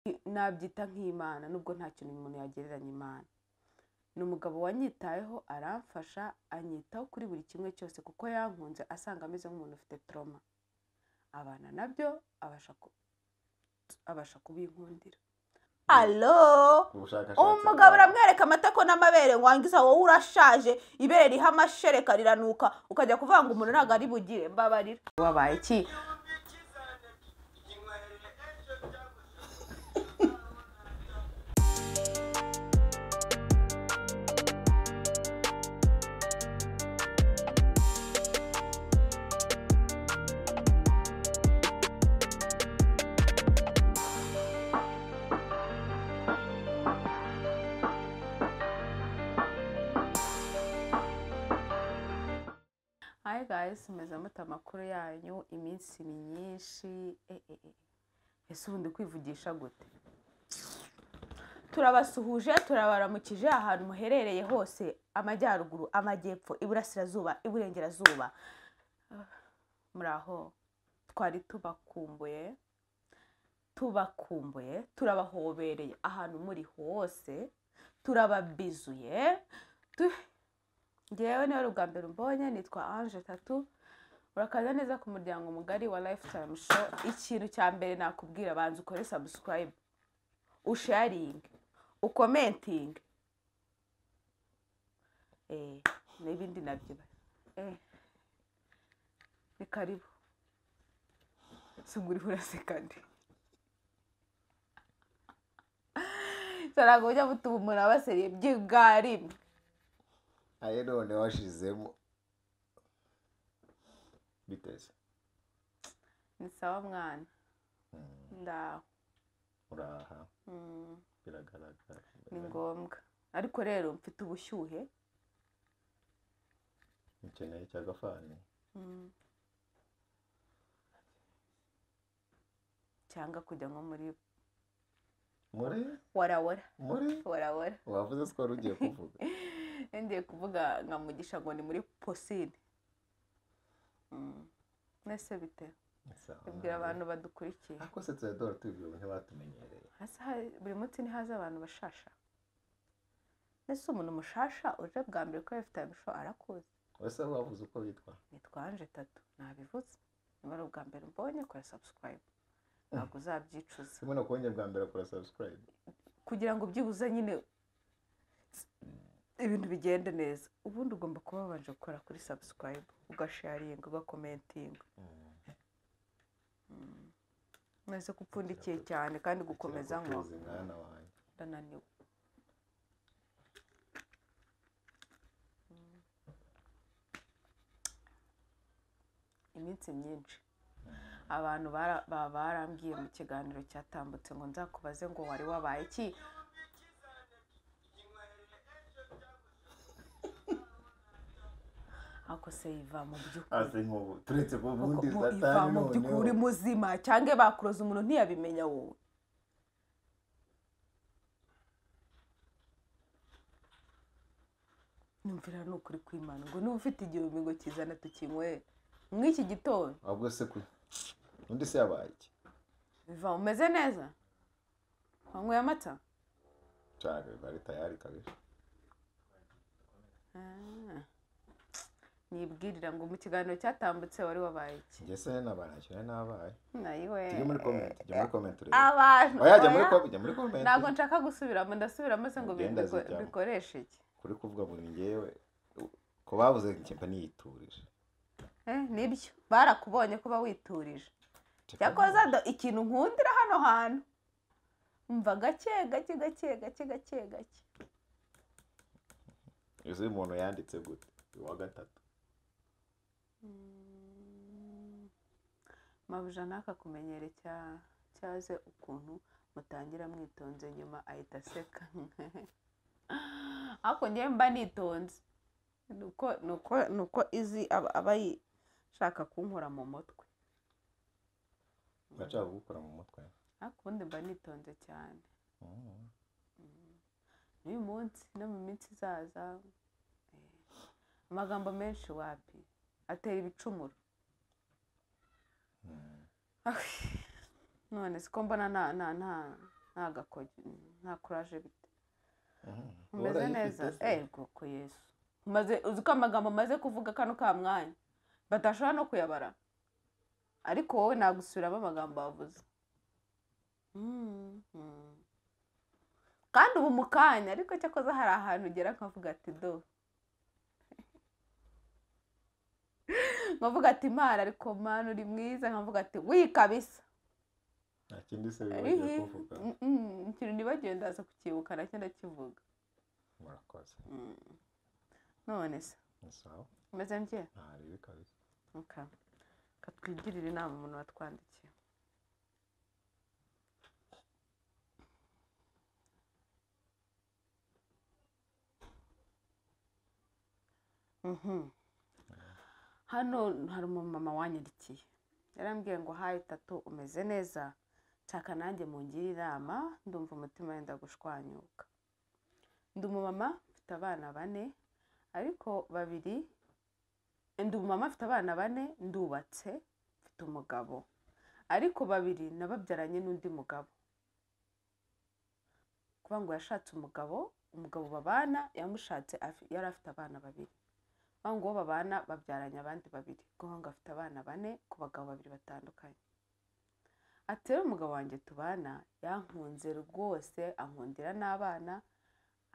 nabyita nk'Imana nubwo nta kintu umuntu yagereranya Imana. Ni umugabo wanyitayeho aramfasha anyitaho kuri buri kimwe cyose kuko yankunze asanga ameze nk'umuntu ufite trauma. Abana nabyo abasha kubinkundira. Allo umugabo uramwereka amatako n'amabere ngo wangiza wowe urashaje ibere riha amashereka riranuka ukajya kuvuga ngo umuntu ntago ari bugire mbabarira. Wabaye iki? Hi guys, meze mute amakuru yanyu, iminsi ni myinshi. Ese ubundi kwivugisha gute? Turabasuhuje, turabaramukije ahantu muherereye hose, amajyaruguru, amajyepfo, iburasirazuba, iburengerazuba. Muraho, twari tubakumbuye, turabahobereye ahantu muri hose, turababizuye. Ngewe niwe ubwa mbere mbonye, nitwa Ange Tatu. Urakaza neza ku muryango mugari wa Lifetime Show. Ikintu cya mbere nakubwira, banza ukore subscribe, usharing, ukomenting. N'ibindi nabyo. Ni karibu. Sunguri uraseka ndi. Sarago ujya butuma umuntu abaseriye by'ubwarimwe. Aye none washizemo biteze. Ni sawa mwana. Ndaho. Uraha. Biragaragara. Ni ngombwa. Ariko rero mfite ubushyuhe. Nkeneye cyagafani. Cyanga kujya nko muri warawara. Wavuze ko rugiye kuvuga. Ngiye kuvuga nka Mugisha ngo ni muri posine. Nese bite? Ibwira abantu badukurikiye. Ako se tuzadora tubibyo ntibatumenyereye. Hasa buri munsi ni haza abantu bashasha. Nese umuntu mushasha uje bwa mbere ko Lifetime Show arakuze. Wese wavuze uko bitwa? Nitwa Ange Tatu, nabivuze. Niba ubwa mbere mbonye kora subscribe. Ntabwo uzabyicuza. Simona konye bwa mbere kora subscribe. Kugira ngo byibuze nyine ibintu bigende neza. Ubundi ugomba kuba wabanje gukora kuri subscribe, ugasharinga, ugakomentinga. Mwese kupfundikiye cyane kandi gukomeza ngo ndananiwe. Iminsi myinshi abantu barambwiye mu kiganiro cyatambutse ngo nzakubaze ngo wari wabaye iki. Ako se iva mu byukuri. Ase nko turetse ko bundi satani mu byukuri muzima cyangwa bakuroza umuntu ntiyabimenya wowe. Numvira n'ukuri kw'Imana ngo niba ufite igihumbi ngo kizana tukinywe mw'iki gitondo. Ahubwo se ku undi se yabaye iki? Iva umeze neza? Wanyweye amata? Cyane bari tayari kabisa. Nibwirira ngo mu kiganiro cyatambutse wari wabaye iki? Nge se nabarakira nabaye. Nayiwe. Tujye muri comment, Abantu. Oya jya muri comment. Ntago nshaka gusubiramo, ndasubiramo se ngo bikoreshe iki? Kuri kuvuga ngo ngewe ko bavuze nkimba niyiturije. Nibyo barakubonye ko bawiturije. Cyakoza ikintu nkundira hano hantu. Umva gake. Ese umuntu yanditse gute? Wa gatatu. Mabuja naka kumenyere cyaze ukuntu mutangira mwitonze nyuma ahita aseka. Ako ngiye mba nitonze. Nuko izi abayi shaka kunkora mu mutwe. Bashaka gukora mu mutwe. Akundi mba nitonze cyane. N'uyu munsi no mu minsi izaza amagambo menshi wapi atera ibicumuro. None siko mbona nta gakogi nta kuraje bite Mhm. umeze Urayifite neza se? koko yesu uzi ko amagambo maze kuvuga kano ka mwanya badashobora no kuyabara ariko wowe nagusubiramo amagambo wavuze kandi ubu mu kanya ariko cyakoze hari ahantu ugera nkavuga ati do nkavuga ati Imana ariko Mana uri mwiza nkavuga ati wi kabisa nta kindi se wibagiwe kuvuga. ikintu nibagiwe ndaza kukibuka nacyo ndakivuga Murakoze. none se Ni sawa. umeze njye Nta ribi kabisa. katwigirire inama umuntu watwandikiye hano hari umumama wanyandikiye yarambwiye ngo hayi tatu umeze neza nshaka nanjye mungire inama ndumva umutima wenda gushwanyuka ndi umumama mfite abana 4 ariko 2 ndi umumama mfite abana 4 ndubatse mfite umugabo ariko 2 nababyaranye n'undi mugabo kuba ngo yashatse umugabo babana yamushatse yari afite abana 2 ngo babana babyaranye abandi 2 kuko ngo afite abana 4 ku bagabo 2 batandukanye atera umugabo wanjye tubana yankunze rwose ankundira n'abana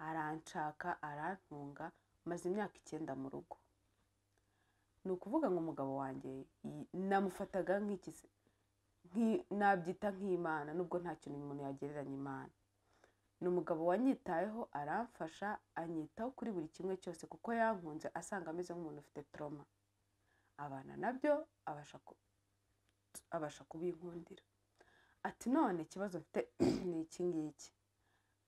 aranshaka arantunga maze imyaka 9 mu rugo ni ukuvuga ngo umugabo wanjye namufataga nk'ikise nabyita nk'Imana nubwo nta kintu umuntu yagereranya Imana ni umugabo wanyitayeho aramfasha anyitaho kuri buri kimwe cyose kuko yankunze asanga ameze nk'umuntu ufite trauma abana nabyo abasha kubinkundira ati none ikibazo mfite ni iki ngiki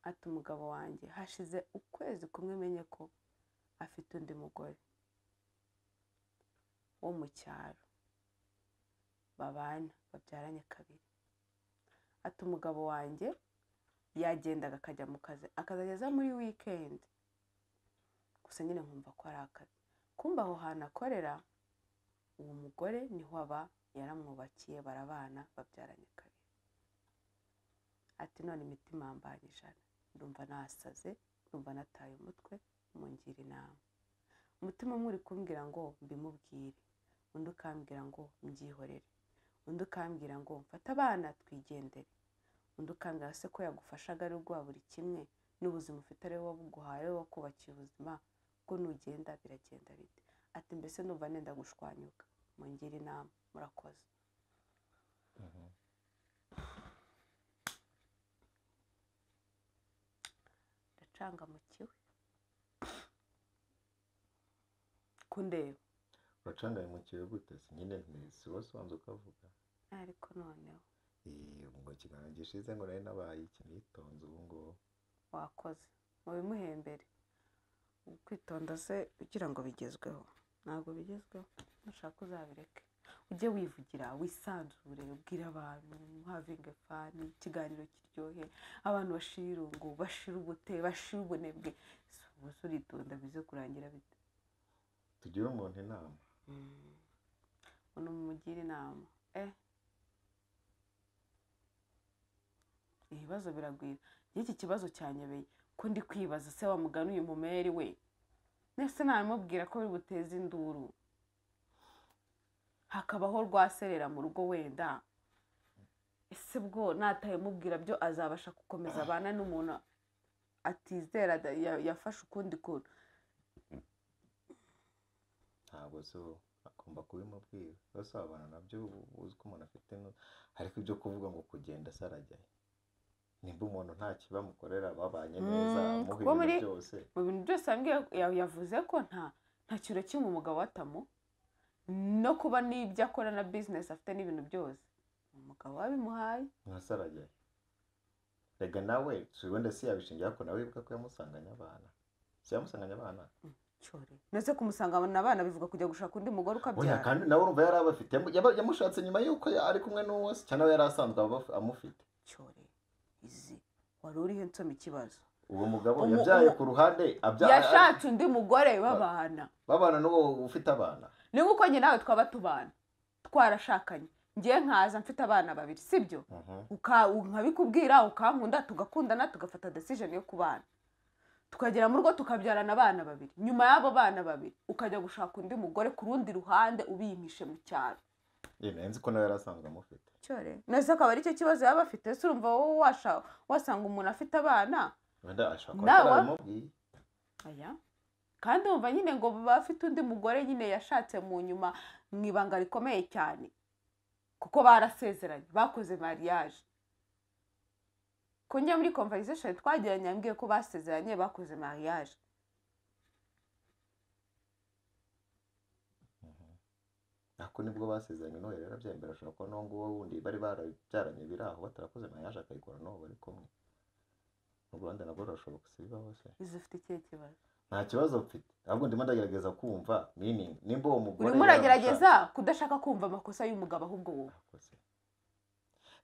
ati umugabo wanjye hashize ukwezi kumwe menye ko afite undi mugore wo mu cyaro babana babyaranye 2 ati umugabo wanjye yagendaga akajya mu kazi akazageza muri weekend gusa nyine nkumva ko ari akazi kumba aho hantu akorera uwo mugore niho aba yaramwubakiye barabana babyaranye 2 ati none imitima yambanyijana ndumva nasaze ndumva nataye umutwe mungira inama umutima umwe uri kumbwira ngo mbimubwire undi ukambwira ngo mbyihorere undi ukambwira ngo mfata abana twigendere undi ukambwira se ko yagufashaga ari rwa buri kimwe n'ubuzima ufite ari wowe buguhaye wo kubakiye ubuzima ko nugenda biragenda bite ati mbese numva nenda gushwanyuka mungira inama murakoze ndacangamukiwe kundeba Uracangamukiwe gute se nyine si wose wanze ukavuga ariko noneho ngo ikiganiro gishize ngo nari nabaye iki nitonze ubu ngubu wakoze mubimuhembere kwitonda se ugira ngo bigezweho ntabwo bigezweho nushaka uzabireke ujye wivugira wisanzure ubwira abantu having fun ikiganiro kiryohe abantu bashira irungu bashira ubute bashira ubunebwe ubuse uritonda bize kurangira bite tugire umuntu inama umuntu mumugira inama ibibazo biragwira n'iki kibazo cyanyebeye ko ndi kwibaza se wa mugani uyu mumeri we nese namubwira ko biri buteze induru hakabaho rwaserera mu rugo wenda ese bwo nataye mubwira byo azabasha gukomeza abana n'umuntu atizera yafashe ukundi kuntu ntabwo so agomba kubimubwira bose abana nabyo uzi ko umuntu afite ariko ibyo kuvuga ngo kugenda sarajyaye nimba umuntu nta kibamukorera babanye neza mu bintu byose yavuze ko nta kiro kimwe umugabo watamo no kuba n'ibyo akora na business afite n'ibintu byose umugabo wabimuhaye nkasarajyaye rega nawe wenda si yabishingira ko nawe wibuka ko yamusanganye abana si yamusanganye abana cyore nese kumusangana abana bivuga kujya gushaka undi mugore ukabyara kandi nawe urumva yari abafite yamushatse nyuma yuko ari kumwe n'uwo se cyangwa yari asanzwe amufite cyore izi wari uriho nsoma ikibazo uwo mugabo yabyaye ku ruhande yashatse undi mugore babana n'uwo ufite abana ni nkuko njye nawe twaba tubana twarashakanye ngiye nkaza mfite abana babiri sibyo nkabikubwira ukankunda tugakundana tugafata decision yo kubana tukagera mu rugo tukabyarana abana babiri nyuma y'abo bana babiri ukajya gushaka undi mugore ku rundi ruhande ubiyimishe mu cyaro nzi ko nawe yarasanzwe amufite cyore nese akaba ari cyo kibazo yaba afite ese urumva wowe wasanga umuntu afite abana wenda ashaka ataramubwiye aya kandi wumva nyine ngo bafite undi mugore nyine yashatse mu nyuma mu ibanga rikomeye cyane kuko barasezeranye bakoze mariage ko njya muri conversation twagiranye yambwiye ko basezeranye bakoze mariage ako nibwo basezeranye no rero byembera ashobora kuba no nguwo wundi bari barabyaranye biraho batarakoze mariage akayikora no bari kumwe mu Rwanda nabwo rashobora kusiba hose izufite ikihe kibazo nta kibazo mfite ahubwo ndimo ndagerageza kumva meaning nimba uwo mugore urimo uragerageza kudashaka kumva amakosa y'umugabo ahubwo wowe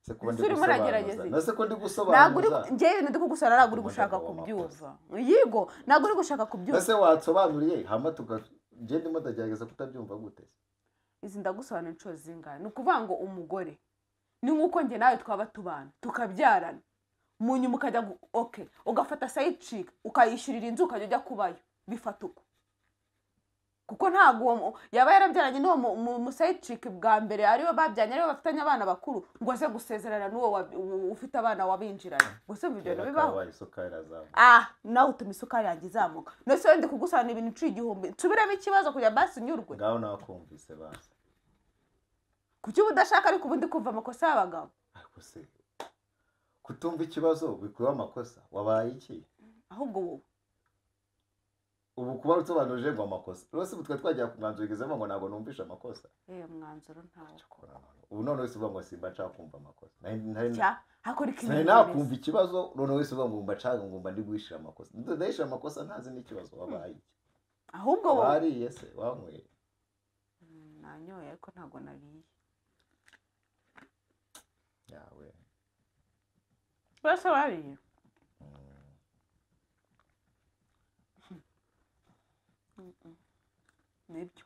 se kuba ndi gusobanuza nase ko ndi gusobanuza ntabwo uri ngewe ndi kugusara ntabwo uri gushaka kubyumva yigo ntabwo uri gushaka kubyumva nase watsobanuriye hama nge ndimo ndagerageza kutabyumva gute izi ndagusobanura inshuro zingana ni ukuvuga ngo umugore ni nk'uko njye nawe twaba tubana tukabyarana mu nyuma ukajya ugafata side chick ukayishyurira inzu ukajya ujya kubayo bifata uko kuko ntabwo yaba yarabyaranye n'uwo mu side chick bwa mbere ariwe babyanye ariwe bafitanye abana bakuru ngo aze gusezerana n'uwo ufite abana wabinjiranye gusa ibyo bibaho nawe utuma isukari yanjye izamuka nose wenda kugusana ibintu inshuro igihumbi nsubiremo ikibazo kugira basi nyurwe ngaho nakumvise basi kuki udashaka ariko ubundi kumva amakosa y'abagabo ariko se kutumva ikibazo bikuba amakosa wabaye iki ahubwo wowe ubu kuba usobanurije ngo amakosa rwose twe twagiye ku mwanzuro igezemo ngo ntabwo numvisha amakosa mwanzuro ntawo ubu none wese uvuga ngo simba nshaka kumva amakosa nari nakumva ikibazo none wese uvuga ngo mba nshaka ngo mba ndi guhishira amakosa ndahishira amakosa ntazi n'ikibazo wabaye iki ahubwo wowe wariye se wanyweye nanyoye ariko ntabwo nariye yawe bose wariye nibyo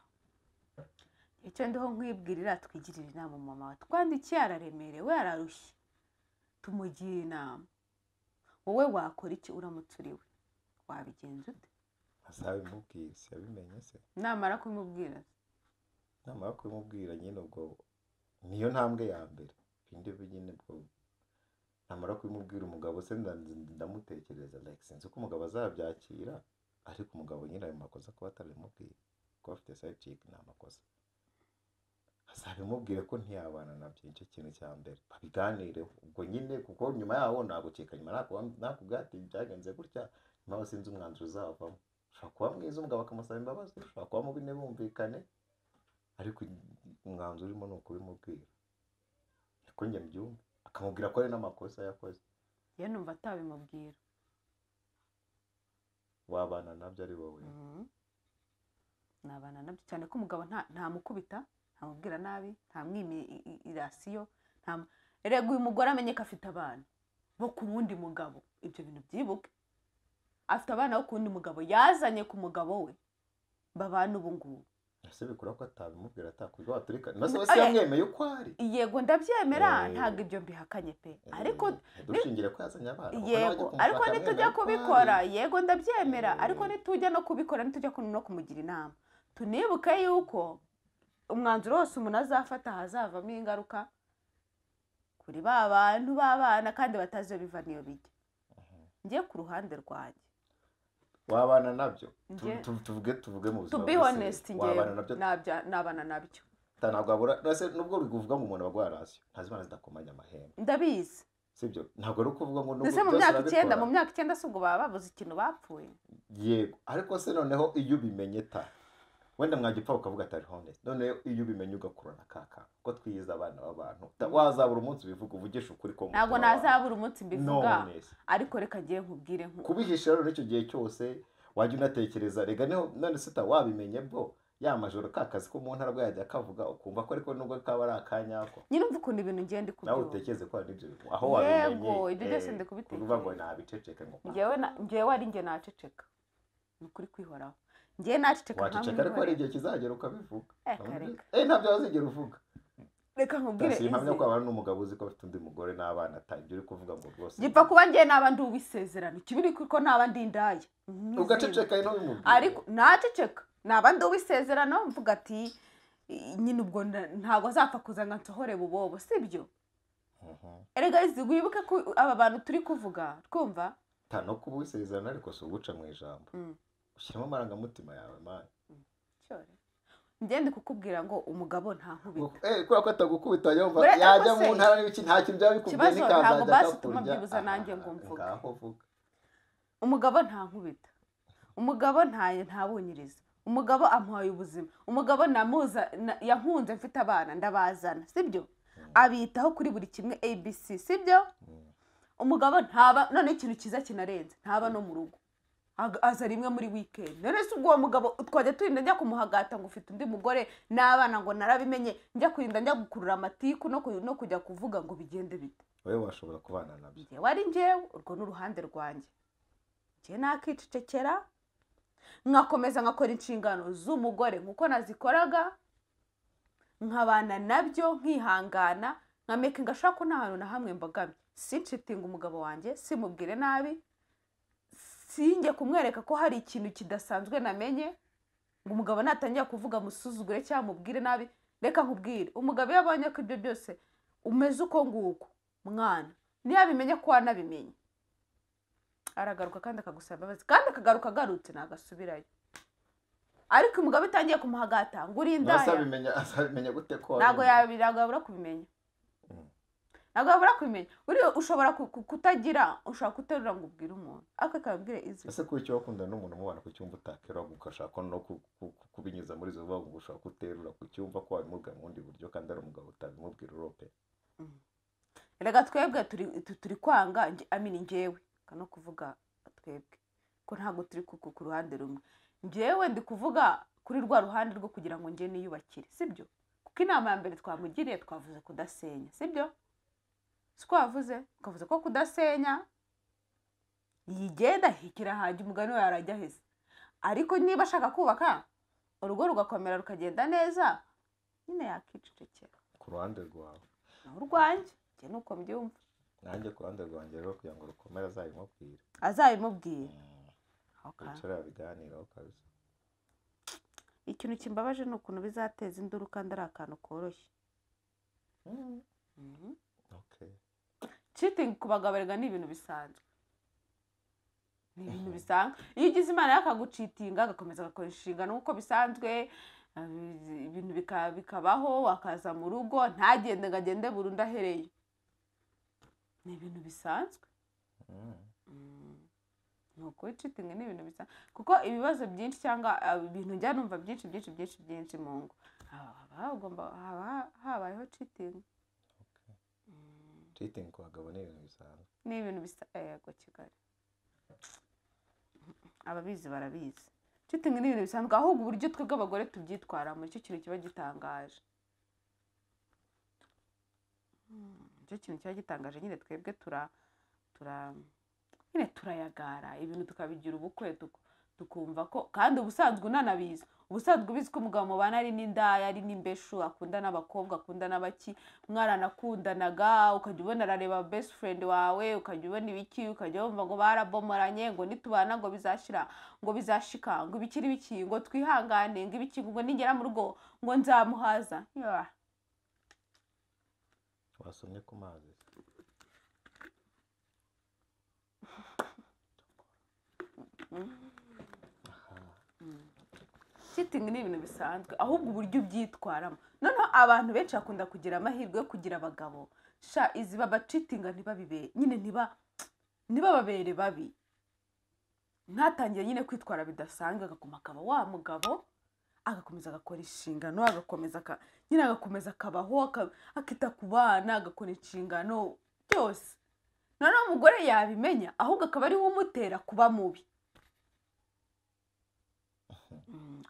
icyo ndiho nkwibwirira twigirira inama mama wawe twandikiye araremerewe ararushye tumugira inama wowe wakora iki uramutse uriwe wabigenza ute azabimubwira se yabimenye se namara kumubwira nyine ubwo niyo ntambwe ya mbere ibindi nyine bwo namara kubimubwira umugabo se ndamutekereza like sinzi ko umugabo azabyakira ariko umugabo nyine ayo makosa kuba atabimubwiye kuba afite side chick ni amakosa azabimubwire ko ntiyabana nabyo nicyo kintu cya mbere babiganireho ubwo nyine kuko nyuma yaho nagukeka nyuma nakubwira ati byagenze gutya nyuma sinzi umwanzuro uzavamo ushobora kuba mwiza umugabo akamusaba imbabazi ushobora kuba mubi ntibumvikane ariko umwanzuro urimo ni ukubimubwira niko njye mbyumva akamubwira ko ari n'amakosa yakoze yewe numva atabimubwira wabana nabyo ari wowe nabana nabyo cyane ko umugabo ntamukubita ntamubwira nabi ntamwime irasiyo erega uyu mugore amenye ko afite abana bo ku wundi mugabo ibyo bintu byibuke afite abana bo ku wundi mugabo yazanye ku mugabo we babana ubu ngubu ese bikora ko atabimubwira atakubwira waturika nase wese yamwemeye uko ari yego ndabyemera ntabwo ibyo mbihakanye pe ariko dushingiye ko yazanye abana yego ariko nitujya kubikora yego ndabyemera ariko nitujya no kubikora nitujya no kumugira inama tunibuke yuko umwanzuro wose umuntu azafata hazavamo ingaruka kuri ba bantu b'abana kandi batazi iyo biva niyo bijya ngiye ku ruhande rwanjye wabana nabyo tuvuge mu buzima to be honest nabana nabyo ntabwo wabura nubwo uri kuvuga ngo umuntu agwa rasiyo ntazimana zidakomanya amahembe ndabizi sibyo ntabwo ari ukuvuga ngo ndetse mu myaka 9 si ubwo baba babuze ikintu bapfuye yego ariko se noneho iyo ubimenye wenda mwajya upfa ukavuga atari honest noneho iyo ubimenye ugakurana kaka ko twiyiza abana b'abantu wazabura umunsi ubivuga uvugisha ukuri ko ntabwo nazabura umunsi mbivuga ariko reka ngiye nkubwire kubihisha rero n'icyo gihe cyose wajya unatekereza rega none se wabimenye bwo ya majoro kakazi ko mu ntara bwajya akavuga ukumva ko ariko nubwo kaba ari akanyako nyine umva ukuntu ibintu ngende kubyumva nawe utekereze ko ari ibyo aho wabimenye yego ibyo byose ndi kubitekereza uvuga ngo nabiceceke ngo ngewe ari nge naceceka ni ukuri kwihoraho ngewe naceceka waceceka ariko hari igihe kizagera ukabivuga kareka ntabyo wazigera uvuga reka nkubwire simpamya ko abana n'umugabo uzi ko afite undi mugore n'abana ibyo uri kuvuga ngo rwose gipfa kuba ngiye n'aba ndi uw'isezerano kibiri kuko ntaba ndi indaya ugaceceka ino bimubwira ariko ntaceceka naba ndi uw'isezerano mvuga ati nyine ubwo ntabwo azapfa kuza ngo nsohore bubobo sibyo erega wibuke ko aba bantu turi kuvuga twumva no kuba uw'isezerano ariko si uguca mu ijambo ushyiramo amarangamutima yawe mani ngende kukubwira ngo umugabo ntankubita kubera ko atagukubita yajya mu ntara n'ibiki nta kintu byaba bikubwiye n'ikazajya ntabwo basi utuma byibuza nanjye ngo mvuge umugabo ntankubita umugabo ntabunyiriza umugabo amuhaye ubuzima umugabo yankunze mfite abana ndabazana sibyo abitaho kuri buri kimwe abc sibyo umugabo ntaba none ikintu cyiza kinarenze ntaba no mu rugo aza rimwe muri weekend none se ubwo uwo mugabo twajya turinda njya kumuhagata ngo ufite undi mugore n'abana ngo narabimenye njya kurinda njya gukurura amatiku no kujya kuvuga ngo bigende bite wowe washobora kubana nabyo wari njyewe urwo n'uruhande rwanjye njye nakicecekera nkakomeza nkakora inshingano z'umugore nkuko nazikoraga nkabana nabyo nkihangana nkamekinga ashaka ko nta hantu na hamwe mbogamye sinshitinga umugabo wanjye simubwire nabi sinjye kumwereka ko hari ikintu kidasanzwe namenye ngo umugabo natangira kuvuga musuzugure cyangwa mubwire nabi reka nkubwire umugabo iyo abonye ko ibyo byose umeze uko nguko mwana niyo abimenye ko wanabimenye aragaruka kandi akagusaba imbabazi kandi akagaruka agarutse ntagasubirayo ariko umugabo itangiye kumuhagata ngo uri indaya asabimenya gute ko ntabwo yabura kubimenya ntabwo yabura kubimenya ushobora kutagira ushobora kuterura ngo ubwire umuntu ariko akabwire izi ese kuba icyo wakundana n'umuntu mubana ku cyumba utakera ugashaka no kubinyuza muri izo vuba ngo ushobora kuterura ku cyumba ko wabimubwira mu bundi buryo kandi ari umugabo utabimubwira urope reka twebwe turi kwanga amini njyewe no kuvuga twebwe ko ntabwo turi ku ruhande rumwe njyewe ndi kuvuga kuri rwa ruhande rwo kugira ngo njye niyubakire sibyo kuko inama ya mbere twamugiriye twavuze kudasenya sibyo twavuze ko kudasenya yigenda hikira hajya umugani we yarajya heza ariko niba ashaka kubaka urugo rugakomera rukagenda neza nyine yakicecekera ku ruhande rwawe urwanjye njye nuko mbyumva nanjye ku ruhande rwanjye rero kugira ngo rukomere azabimubwire wicara yabiganiraho kabisa ikintu kimbabaje ni ukuntu bizateza induru kandi ari akantu koroshye cheating ku bagabo rega ni ibintu bisanzwe iyo ugize imana yakagucitinga agakomeza agakora inshingano nk'uko bisanzwe ibintu bikabaho akaza mu rugo ntagende ngo agende burundu ahereye ni ibintu bisanzwe nuko cheating ni ibintu bisanzwe kuko ibibazo byinshi cyangwa ibintu njya numva byinshi mu ngo habayeho cheating cheating ku bagabo ni ibintu bisanzwe ni ibintu yego Kigali ababizi barabizi cheating ni ibintu bisanzwe ahubwo uburyo twebwe abagore tubyitwaramo nicyo kintu kiba gitangaje nicyo kintu kiba gitangaje nyine twebwe nyine turayagara ibintu tukabigira ubukwe tukumva ko kandi ubusanzwe unanabizi ubusanzwe ubizi ko umugabo mubana ari n'indaya ari n'imbeshu akunda n'abakobwa akunda n'abaki mwaranakundanaga ukajya ubona arareba best friend wawe ukajya ubona ibiki ukajya wumva ngo barabomoranye ngo nitubana ngo bizashira ngo bizashika ngo ibikiri biki ngo twihangane ngo ibiki ngo ningera mu rugo ngo nzamuhaza wasomye ku mazi cheating ni ibintu bisanzwe ahubwo uburyo ubyitwaramo noneho abantu benshi bakunda kugira amahirwe yo kugira abagabo izi baba cheatinga nyine ntibababere babi ntatangiye nyine kwitwara bidasanzwe agakoma akaba wa mugabo agakomeza agakora inshingano agakomeza akabaho akita ku bana agakora inshingano byose noneho umugore yabimenya ahubwo akaba ariwe umutera kuba mubi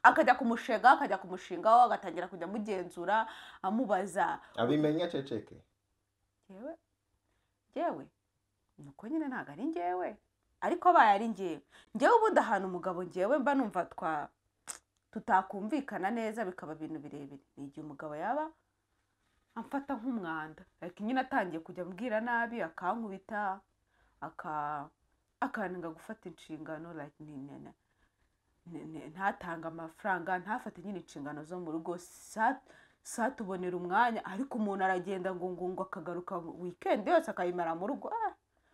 akajya kumushingaho agatangira kujya amugenzura amubaza abimenya ceceke njyewe nuko nyine ntabwo ari njyewe ariko abaye ari njyewe ubundi ahantu umugabo njyewe mba numva tutakumvikana neza bikaba ibintu birebire ni igihe umugabo yaba amfata nk'umwanda like nyine atangiye kujya ambwira nabi akankubita akananga gufata inshingano like ntatanga amafaranga ntafate nyine inshingano zo mu rugo satubonera umwanya ariko umuntu aragenda ngo akagaruka weekend yose akayimara mu rugo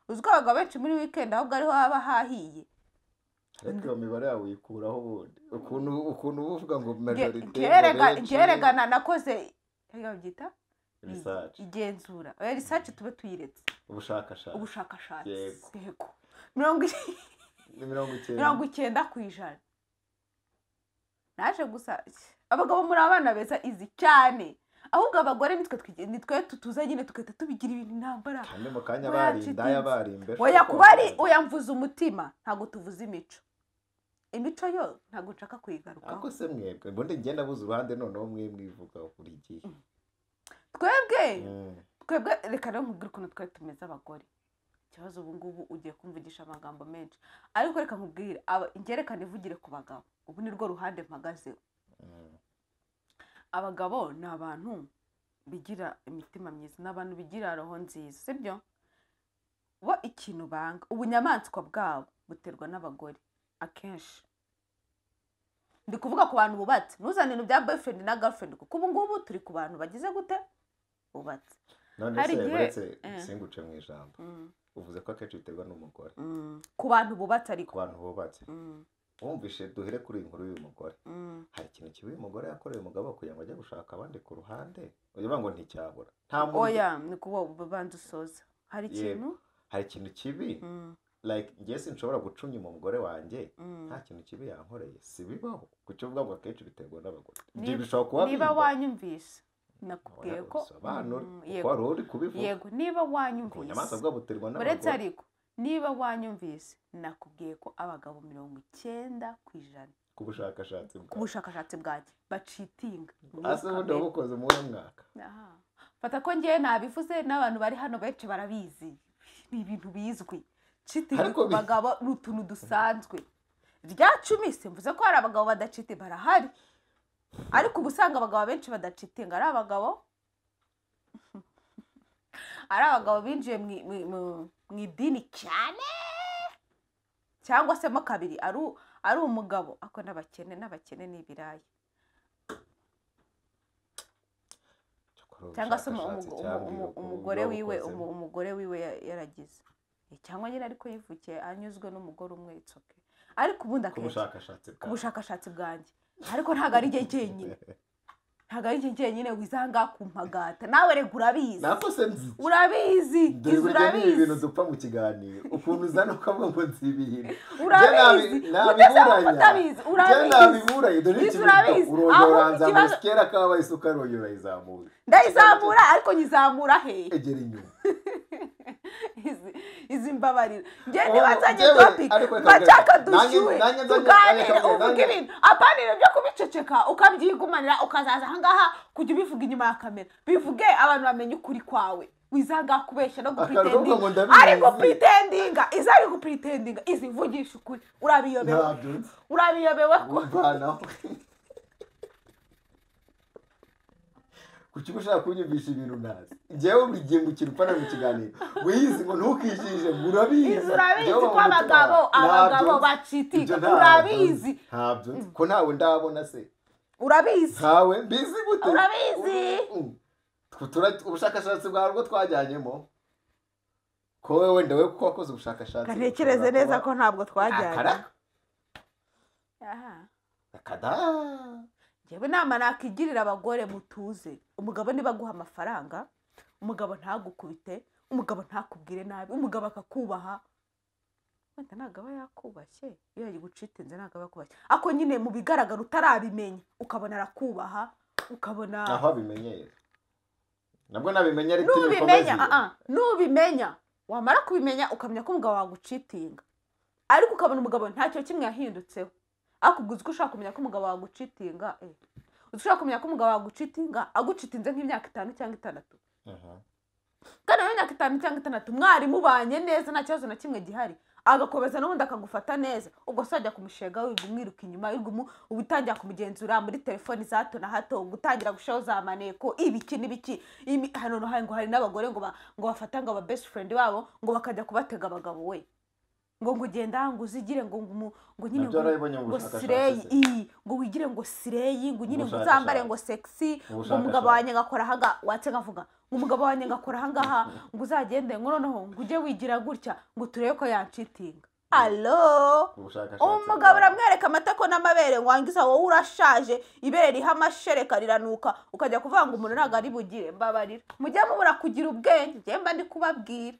uziko abagabo benshi muri weekend ahubwo ariho haba hahiye ariko iyo mibare yawe uyikuraho ubundi ukuntu uvuga ngo majorite ngeregana nakoze byita research igenzura research tube tuyiretse ubushakashatsi yego 90% naje gusa abagabo muri abana beza izi cyane ahubwo abagore nitwe tutuza nyine tukahita tubigira ibintu intambara kandi mu kanya barimbe oya kubari mvuze umutima ntago tuvuze imico yo ntago nshaka kuyigarukaho ako se mwebwe mbundi ngenda buza uruhande noneho mwivuga buri gihe twebwe reka rero nkubwire ukuntu twari tumeze abagore ikibazo ubu ngubu ugiye kumvugisha amagambo menshi ariko reka nkubwire ingerekane ivugire ku bagabo ubu ni rwo ruhande mpagazeho abagabo ni abantu bigira imitima myiza n'abantu bigira roho nziza sibyo bo ikintu banga ubunyamaswa bwabo buterwa n'abagore akenshi ndi kuvuga ku bantu bubatse ntuzane ibintu bya boyfriend na girlfriend kuko ubu ngubu turi ku bantu bagize gute bubatse none se uretse singuce mu ijambo uvuze ko akenshi biterwa n'umugore ku bantu bubatse ariko ku bantu bubatse wumvishe duhere kuri iyi nkuru y'uyu mugore hari ikintu kibi uyu mugore yakoreye umugabo kugira ngo ajye gushaka abandi ku ruhande uvuga ngo nticyabura nta muntu oya ni kuba banza usoza hari ikintu kibi like ngiye sinshobora gucunya umugore wanjye nta kintu kibi yankoreye si bibaho kucyo uvuga ngo akenshi biterwa n'abagore bishobora kuba niba wanyumvise nakubwiye ko wari uri kubivuga yego niba wanyumvise ubunyamaswa bwabo buterwa n'abagore uretse ariko niba wanyumvise nakubwiye ko abagabo 90% ku bushakashatsi bwanjye bacitinga ase ubundi wabukoze mu mwaka fata ko ngiye nabivuze n'abantu bari hano benshi barabizi ni ibintu bizwi citinga ku bagabo n'utuntu dusanzwe rya 10 mvuze ko hari abagabo badacite barahari ariko ubusanga abagabo benshi badacitinga ari abagabo binjiye mu idini cyane cyangwa se mo kabiri ari umugabo ako n'abakene n'ibirayi cyangwa se umugore wiwe yaragize cyangwa nyine ariko yivukiye anyuzwe n'umugore umwe itsoke ariko ubundi akenshi ku bushakashatsi bwanjye ariko ntago ari igihe cyenyine wizanga kumpagata nawe rega urabizi nako se nzi urabizi ibintu dupfa mu kiganiro ukuntu uzana ukavuga ngo nzi ibintu urabizi dore ikintu uronyoranza musikera kaba isukari urayizamura ndayizamura ariko nyizamura he egera inyuma izi mbabarira njye nibazanye topic bachaka dushyuhe tuganire uvuge ibintu apanire byo kubiceceka ukabyigumanira ukazaza ahangaha kujya ubivuga inyuma ya kamera bivuge abantu bamenye ukuri kwawe wizanga kubeshya no gupretendinga ariko pretendinga izari gupretendinga izivugisha ukuri urabiyobewe ko kuki ushaka kunyumvisha ibintu nazi njyewe buri gihe mukira upana mu kiganiro wiyizi ngo ntukijije urabizi ko abagabo bacitinga urabizi ntabyo ko ntawe ndabona se urabizi ntawe mbizi gute urabizi ubushakashatsi bwawe ubwo twajyanyemo ko wowe wenda we kuko wakoze ubushakashatsi gatekereze neza ko ntabwo twajyanye njyewe inama nakigirira abagore mutuze umugabo niba aguha amafaranga umugabo ntagukubite umugabo ntakubwire nabi umugabo akakubaha wenda ntabwo aba yakubashye iyo yigucitinze ntabwo aba yakubashye ako nyine mu bigaragara utarabimenya ukabona arakubaha ukabona aho abimenyera nabwo nabimenye ari nubimenya wamara kubimenya ukamenya ko umugabo wagucitinga ariko ukabona umugabo ntacyo kimwe yahindutseho akubwiza ko ushaka kumenya ko umugabo wagucitinga ushaka kumenya ko umugabo wagucitinga agucitinze nk'imyaka 5 cyangwa 6 kandi mu myaka 5 cyangwa 6 mwari mubanye neza nta kibazo na kimwe gihari agakomeza n'ubundi akagufata neza ubwo sajya kumushega wiga umwiruka inyuma ubitangira kumugenzura muri telefoni za hato na hato gutangira gushaho za maneko ibiki n'ibiki hano no ngo hari n'abagore ngo bafata ngo aba best friend babo ngo bakajya kubatega abagabo we ngo ugenda ngo uzigire ngo nyine ngo sireyi ngo wigire ngo sireyi ngo nyine ngo uzambare ngo sexy ngo umugabo wanjye ngakora hanga watse ngavuga umugabo wanjye ngakora hangaha ngo uzagende ngo noneho ngo uje wigira gutya ngo turebe ko yancitinga allo umugabo uramwereka amatako n'amabere ngo wangiza wowe urashaje ibere riha amashereka riranuka ukajya kuvuga ngo umuntu ntago ari bugire mbabarira mujye mubura kugira ubwenge njye mba ndi kubabwira